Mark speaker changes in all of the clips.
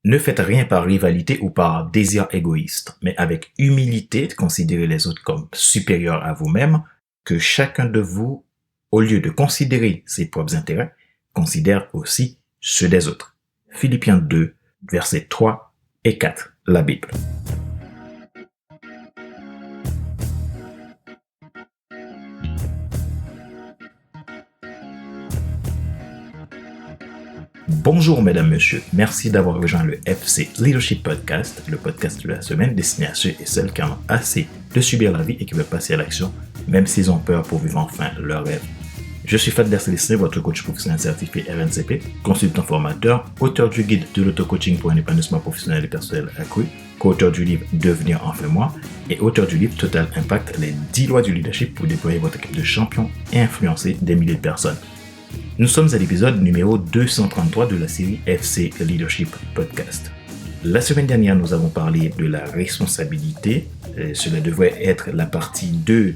Speaker 1: Ne faites rien par rivalité ou par désir égoïste, mais avec humilité, considérez les autres comme supérieurs à vous-même, que chacun de vous, au lieu de considérer ses propres intérêts, considère aussi ceux des autres. Philippiens 2, versets 3 et 4, la Bible. Bonjour mesdames, messieurs, merci d'avoir rejoint le FC Leadership Podcast, le podcast de la semaine destiné à ceux et celles qui en ont assez de subir la vie et qui veulent passer à l'action, même s'ils ont peur pour vivre enfin leur rêve. Je suis Fadler Célestin, votre coach professionnel certifié RNCP, consultant formateur, auteur du guide de l'auto-coaching pour un épanouissement professionnel et personnel accru, co-auteur du livre Devenir enfin moi et auteur du livre Total Impact, les 10 lois du leadership pour déployer votre équipe de champions et influencer des milliers de personnes. Nous sommes à l'épisode numéro 233 de la série FC Leadership Podcast. La semaine dernière, nous avons parlé de la responsabilité. Cela devrait être la partie 2,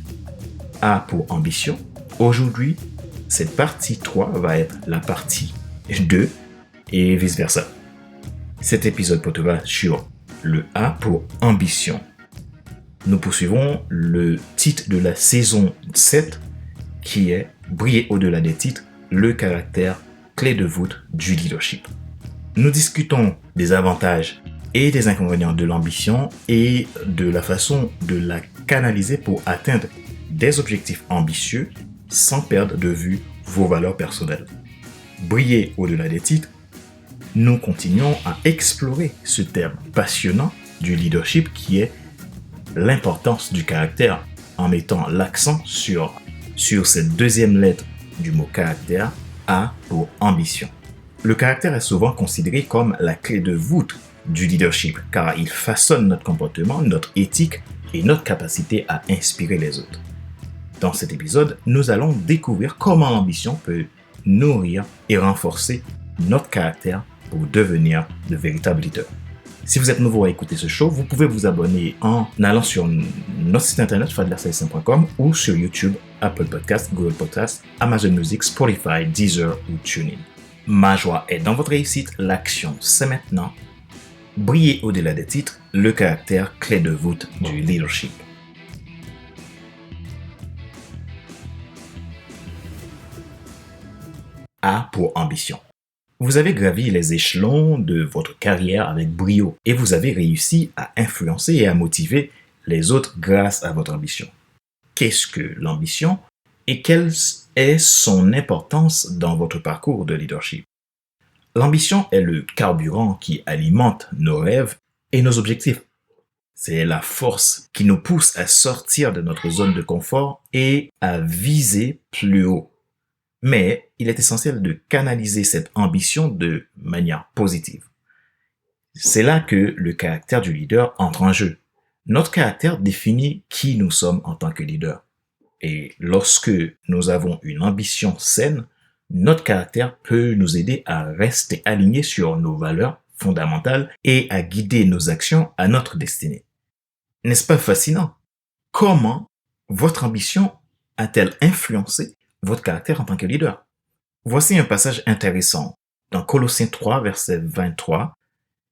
Speaker 1: A pour ambition. Aujourd'hui, cette partie 3 va être la partie 2 et vice-versa. Cet épisode portera sur le A pour ambition. Nous poursuivons le titre de la saison 7 qui est « Briller au-delà des titres ». Le caractère clé de voûte du leadership. Nous discutons des avantages et des inconvénients de l'ambition et de la façon de la canaliser pour atteindre des objectifs ambitieux sans perdre de vue vos valeurs personnelles. Briller au-delà des titres, nous continuons à explorer ce terme passionnant du leadership qui est l'importance du caractère en mettant l'accent sur cette deuxième lettre du mot caractère, A pour ambition. Le caractère est souvent considéré comme la clé de voûte du leadership car il façonne notre comportement, notre éthique et notre capacité à inspirer les autres. Dans cet épisode, nous allons découvrir comment l'ambition peut nourrir et renforcer notre caractère pour devenir de véritables leaders. Si vous êtes nouveau à écouter ce show, vous pouvez vous abonner en allant sur notre site internet fadlercélestin.com ou sur YouTube, Apple Podcasts, Google Podcasts, Amazon Music, Spotify, Deezer ou TuneIn. Ma joie est dans votre réussite, l'action c'est maintenant. Briller au-delà des titres, le caractère clé de voûte du leadership. A pour ambition. Vous avez gravi les échelons de votre carrière avec brio et vous avez réussi à influencer et à motiver les autres grâce à votre ambition. Qu'est-ce que l'ambition et quelle est son importance dans votre parcours de leadership? L'ambition est le carburant qui alimente nos rêves et nos objectifs. C'est la force qui nous pousse à sortir de notre zone de confort et à viser plus haut. Mais il est essentiel de canaliser cette ambition de manière positive. C'est là que le caractère du leader entre en jeu. Notre caractère définit qui nous sommes en tant que leader. Et lorsque nous avons une ambition saine, notre caractère peut nous aider à rester alignés sur nos valeurs fondamentales et à guider nos actions à notre destinée. N'est-ce pas fascinant? Comment votre ambition a-t-elle influencé votre caractère en tant que leader? Voici un passage intéressant dans Colossiens 3, verset 23,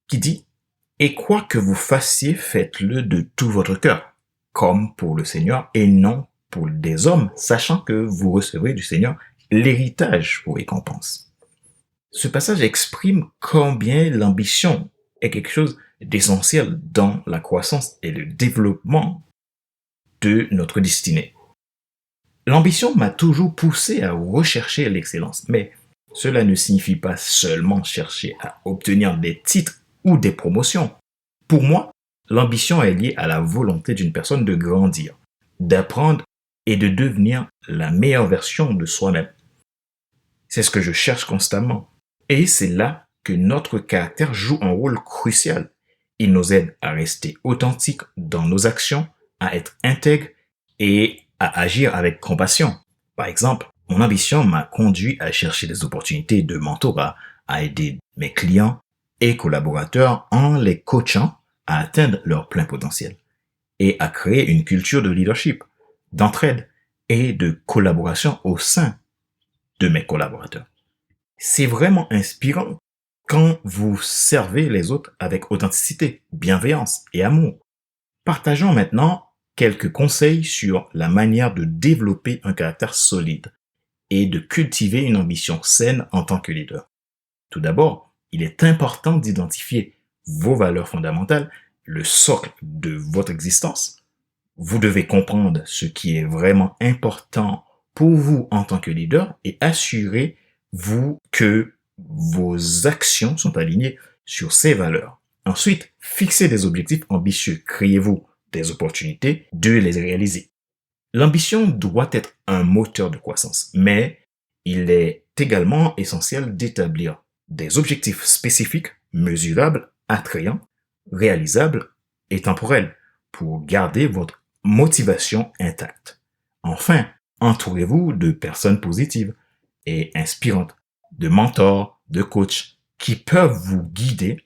Speaker 1: qui dit « Et quoi que vous fassiez, faites-le de tout votre cœur, comme pour le Seigneur et non pour des hommes, sachant que vous recevrez du Seigneur l'héritage pour récompense. » Ce passage exprime combien l'ambition est quelque chose d'essentiel dans la croissance et le développement de notre destinée. L'ambition m'a toujours poussé à rechercher l'excellence, mais cela ne signifie pas seulement chercher à obtenir des titres ou des promotions. Pour moi, l'ambition est liée à la volonté d'une personne de grandir, d'apprendre et de devenir la meilleure version de soi-même. C'est ce que je cherche constamment. Et c'est là que notre caractère joue un rôle crucial. Il nous aide à rester authentiques dans nos actions, à être intègres et à agir avec compassion. Par exemple, mon ambition m'a conduit à chercher des opportunités de mentorat, à aider mes clients et collaborateurs en les coachant à atteindre leur plein potentiel et à créer une culture de leadership, d'entraide et de collaboration au sein de mes collaborateurs. C'est vraiment inspirant quand vous servez les autres avec authenticité, bienveillance et amour. Partageons maintenant quelques conseils sur la manière de développer un caractère solide et de cultiver une ambition saine en tant que leader. Tout d'abord, il est important d'identifier vos valeurs fondamentales, le socle de votre existence. Vous devez comprendre ce qui est vraiment important pour vous en tant que leader et assurez-vous que vos actions sont alignées sur ces valeurs. Ensuite, fixez des objectifs ambitieux. Créez-vous des opportunités de les réaliser. L'ambition doit être un moteur de croissance, mais il est également essentiel d'établir des objectifs spécifiques, mesurables, attrayants, réalisables et temporels pour garder votre motivation intacte. Enfin, entourez-vous de personnes positives et inspirantes, de mentors, de coachs qui peuvent vous guider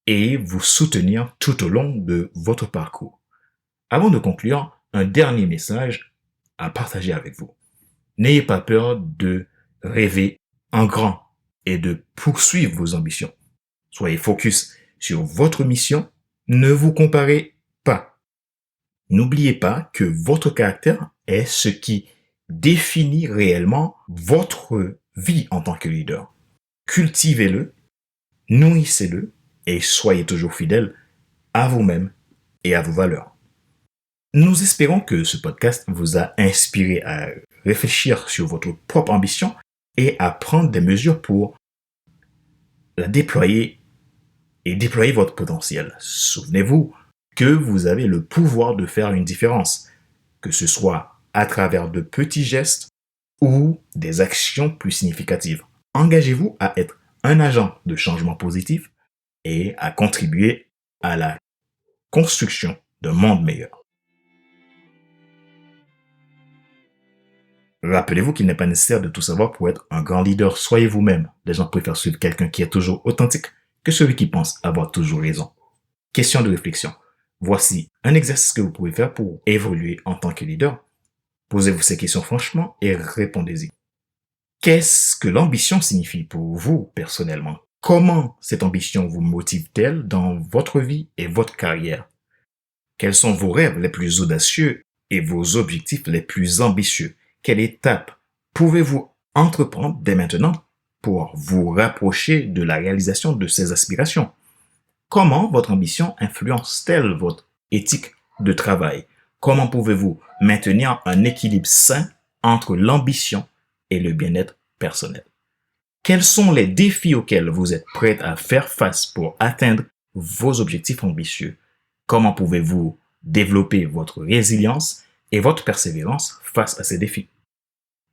Speaker 1: et vous soutenir tout au long de votre parcours. Avant de conclure, un dernier message à partager avec vous. N'ayez pas peur de rêver en grand et de poursuivre vos ambitions. Soyez focus sur votre mission. Ne vous comparez pas. N'oubliez pas que votre caractère est ce qui définit réellement votre vie en tant que leader. Cultivez-le, nourrissez-le et soyez toujours fidèle à vous-même et à vos valeurs. Nous espérons que ce podcast vous a inspiré à réfléchir sur votre propre ambition et à prendre des mesures pour la déployer et déployer votre potentiel. Souvenez-vous que vous avez le pouvoir de faire une différence, que ce soit à travers de petits gestes ou des actions plus significatives. Engagez-vous à être un agent de changement positif et à contribuer à la construction d'un monde meilleur. Rappelez-vous qu'il n'est pas nécessaire de tout savoir pour être un grand leader. Soyez vous-même. Les gens préfèrent suivre quelqu'un qui est toujours authentique que celui qui pense avoir toujours raison. Question de réflexion. Voici un exercice que vous pouvez faire pour évoluer en tant que leader. Posez-vous ces questions franchement et répondez-y. Qu'est-ce que l'ambition signifie pour vous personnellement? Comment cette ambition vous motive-t-elle dans votre vie et votre carrière? Quels sont vos rêves les plus audacieux et vos objectifs les plus ambitieux? Quelle étape pouvez-vous entreprendre dès maintenant pour vous rapprocher de la réalisation de ces aspirations? Comment votre ambition influence-t-elle votre éthique de travail? Comment pouvez-vous maintenir un équilibre sain entre l'ambition et le bien-être personnel? Quels sont les défis auxquels vous êtes prêt à faire face pour atteindre vos objectifs ambitieux? Comment pouvez-vous développer votre résilience et votre persévérance face à ces défis?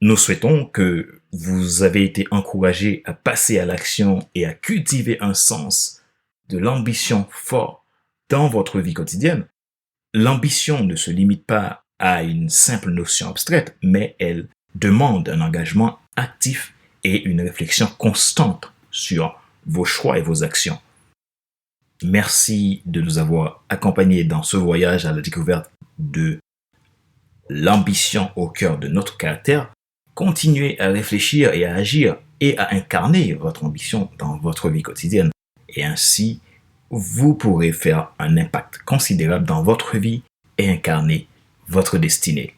Speaker 1: Nous souhaitons que vous avez été encouragé à passer à l'action et à cultiver un sens de l'ambition fort dans votre vie quotidienne. L'ambition ne se limite pas à une simple notion abstraite, mais elle demande un engagement actif et une réflexion constante sur vos choix et vos actions. Merci de nous avoir accompagnés dans ce voyage à la découverte de l'ambition au cœur de notre caractère. Continuez à réfléchir et à agir et à incarner votre ambition dans votre vie quotidienne. Et ainsi, vous pourrez faire un impact considérable dans votre vie et incarner votre destinée.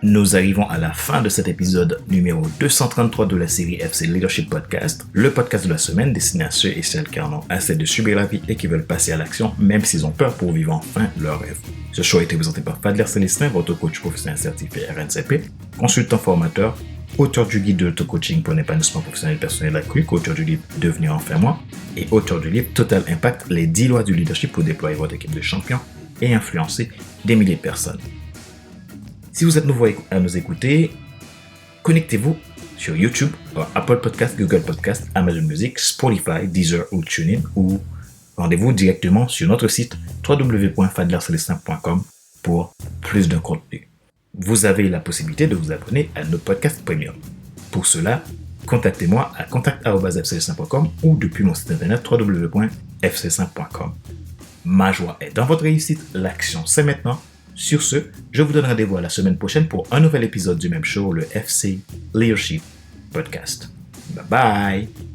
Speaker 1: Nous arrivons à la fin de cet épisode numéro 233 de la série FC Leadership Podcast, le podcast de la semaine destiné à ceux et celles qui en ont assez de subir la vie et qui veulent passer à l'action même s'ils ont peur pour vivre enfin leur rêve. Ce show a été présenté par Fadler Célestin, votre coach professionnel certifié RNCP, consultant formateur, auteur du guide de l'auto-coaching pour l'épanouissement professionnel et personnel accru, auteur du livre Devenir enfin moi et auteur du livre Total Impact, les 10 lois du leadership pour déployer votre équipe de champions et influencer des milliers de personnes. Si vous êtes nouveau à nous écouter, connectez-vous sur YouTube, Apple Podcast, Google Podcast, Amazon Music, Spotify, Deezer ou TuneIn ou rendez-vous directement sur notre site www.fadlercelestin.com pour plus de contenu. Vous avez la possibilité de vous abonner à nos podcasts premium. Pour cela, contactez-moi à contact@fcelestin.com ou depuis mon site internet www.fcelestin.com. Ma joie est dans votre réussite, l'action c'est maintenant. Sur ce, je vous donne rendez-vous la semaine prochaine pour un nouvel épisode du même show, le FC Leadership Podcast. Bye bye!